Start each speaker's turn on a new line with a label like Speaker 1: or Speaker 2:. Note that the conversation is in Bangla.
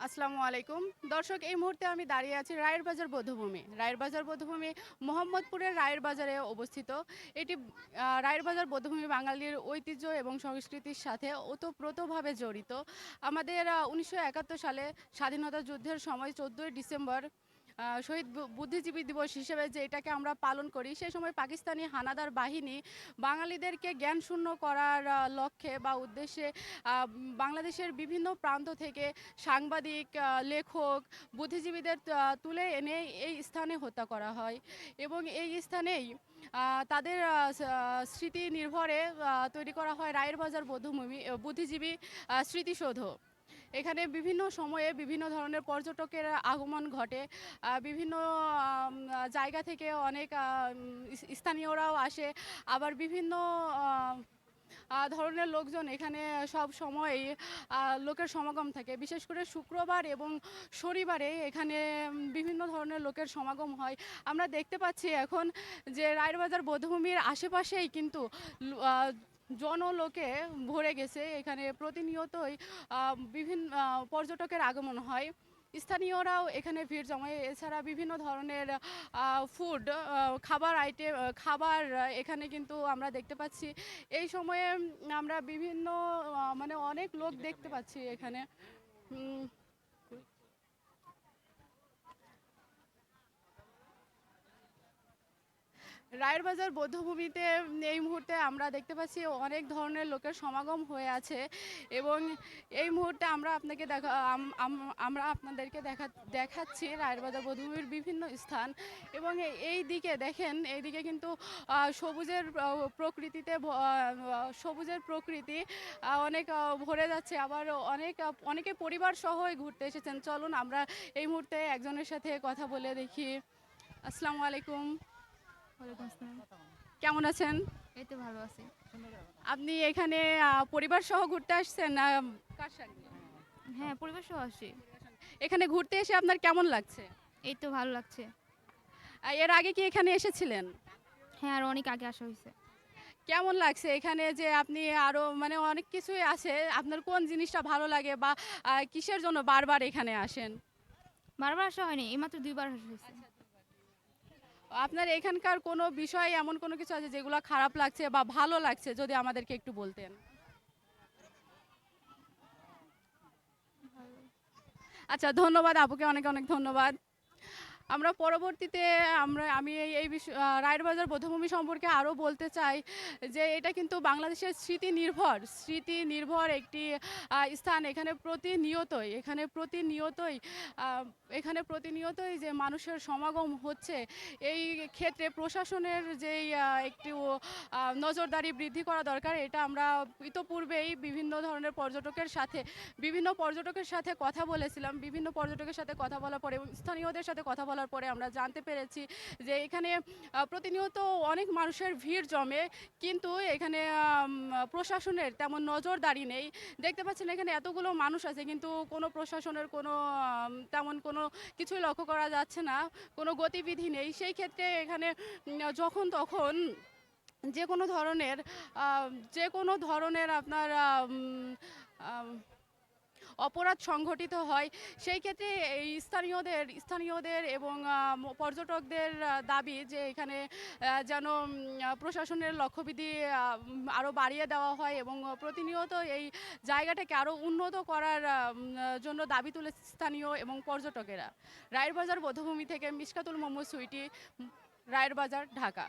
Speaker 1: আসসালামু আলাইকুম। দর্শক, এই মুহূর্তে আমি দাঁড়িয়ে আছি রায়ের বাজার বধ্যভূমি। রায়ের বাজার বধ্যভূমি মোহাম্মদপুরের রায়ের বাজারে অবস্থিত। এটি রায়ের বাজার বধ্যভূমি বাঙালির ঐতিহ্য এবং সংস্কৃতির সাথে ওতপ্রোতভাবে জড়িত। আমাদের ১৯৭১ সালে স্বাধীনতা যুদ্ধের সময় ১৪ই ডিসেম্বর শহীদ বুদ্ধিজীবী দিবস হিসেবে যে এটাকে আমরা পালন করি, সেই সময় পাকিস্তানি হানাদার বাহিনী বাঙালিদেরকে জ্ঞানশূন্য করার লক্ষ্যে বা উদ্দেশ্যে বাংলাদেশের বিভিন্ন প্রান্ত থেকে সাংবাদিক, লেখক, বুদ্ধিজীবীদের তুলে এনে এই স্থানে হত্যা করা হয় এবং এই স্থানেই তাদের স্মৃতি নির্ভরে তৈরি করা হয় রায়ের বাজার বধ্যভূমি বুদ্ধিজীবী স্মৃতিসৌধ। এখানে বিভিন্ন সময়ে বিভিন্ন ধরনের পর্যটকের আগমন ঘটে। বিভিন্ন জায়গা থেকে অনেক স্থানীয়রাও আসে। আবার বিভিন্ন ধরনের লোকজন এখানে সব সময়ই লোকের সমাগম থাকে। বিশেষ করে শুক্রবার এবং শনিবারে এখানে বিভিন্ন ধরনের লোকের সমাগম হয়। আমরা দেখতে পাচ্ছি এখন যে রায়ের বাজার বধ্যভূমির আশেপাশেই কিন্তু জনলোকে ভরে গেছে। এখানে প্রতিনিয়তই বিভিন্ন পর্যটকের আগমন হয়। স্থানীয়রাও এখানে ভিড় জমায়। এছাড়া বিভিন্ন ধরনের ফুড, খাবার আইটেম, খাবার এখানে কিন্তু আমরা দেখতে পাচ্ছি। এই সময়ে আমরা বিভিন্ন মানে অনেক লোক দেখতে পাচ্ছি এখানে। উম, রায়ের বাজার বধ্যভূমিতে এই মুহূর্তে আমরা দেখতে পাচ্ছি অনেক ধরনের লোকের সমাগম হয়ে আছে এবং এই মুহূর্তে আমরা আপনাদেরকে দেখাচ্ছি রায়ের বাজার বধ্যভূমির বিভিন্ন স্থান এবং এই দিকে দেখেন, এইদিকে কিন্তু সবুজের সবুজের প্রকৃতি অনেক ভরে যাচ্ছে। আবার অনেকে পরিবার সহই ঘুরতে এসেছেন। চলুন আমরা এই মুহূর্তে একজনের সাথে কথা বলে দেখি। আসসালামু আলাইকুম।
Speaker 2: ওয়ালাইকুম আসসালাম।
Speaker 1: কেমন আছেন?
Speaker 2: এই তো ভালো আছি।
Speaker 1: আপনি এখানে পরিবার সহ ঘুরতে আসছেন না কার সঙ্গে?
Speaker 2: হ্যাঁ, পরিবার সহ আসছি।
Speaker 1: এখানে ঘুরতে এসে আপনার কেমন লাগছে?
Speaker 2: এই তো ভালো লাগছে।
Speaker 1: এর আগে কি এখানে এসেছিলেন?
Speaker 2: হ্যাঁ, আর অনেক আগে আসা হইছে।
Speaker 1: কেমন লাগছে এখানে যে আপনি আরো মানে অনেক কিছুই আছে, আপনার কোন জিনিসটা ভালো লাগে বা কিসের জন্য বারবার এখানে আসেন?
Speaker 2: বারবার আসা হয়নি, এইমাত্র ২ বার আসা হইছে।
Speaker 1: আপনার এখানকার কোনো বিষয় এমন কোনো কিছু আছে যেগুলো খারাপ লাগছে বা ভালো লাগছে, যদি আমাদেরকে একটু বলতেন। আচ্ছা, ধন্যবাদ আপুকে, অনেক অনেক ধন্যবাদ। আমরা পরবর্তীতে আমি এই বিষয় রায়ের বাজার বধ্যভূমি সম্পর্কে আরও বলতে চাই যে এটা কিন্তু বাংলাদেশের স্মৃতি নির্ভর একটি স্থান। এখানে প্রতিনিয়তই যে মানুষের সমাগম হচ্ছে, এই ক্ষেত্রে প্রশাসনের যেই একটু নজরদারি বৃদ্ধি করা দরকার। এটা আমরা ইতোপূর্বেই বিভিন্ন পর্যটকের সাথে কথা বলেছিলাম। বিভিন্ন পর্যটকের সাথে কথা বলার পরে এবং স্থানীয়দের সাথে কথা বলার পরে আমরা জানতে পেরেছি যে এখানে প্রতিনিয়ত অনেক মানুষের ভিড় জমে, কিন্তু এখানে প্রশাসনের তেমন নজরদারি নেই। দেখতে পাচ্ছেন এখানে এতগুলো মানুষ আছে, কিন্তু কোনো প্রশাসনের তেমন কোনো কিছুই লক্ষ্য করা যাচ্ছে না, কোনো গতিবিধি নেই। সেই ক্ষেত্রে এখানে যখন তখন যে কোনো ধরনের আপনার অপরাধ সংঘটিত হয়। সেই ক্ষেত্রে এই স্থানীয়দের এবং পর্যটকদের দাবি যে এখানে যেন প্রশাসনের লক্ষ্যবিধি আরও বাড়িয়ে দেওয়া হয় এবং প্রতিনিয়ত এই জায়গাটাকে আরও উন্নত করার জন্য দাবি তুলে স্থানীয় এবং পর্যটকেরা। রায়ের বাজার বধ্যভূমি থেকে মিশকাতুল মোহাম্মদ সুইটি, রায়ের বাজার, ঢাকা।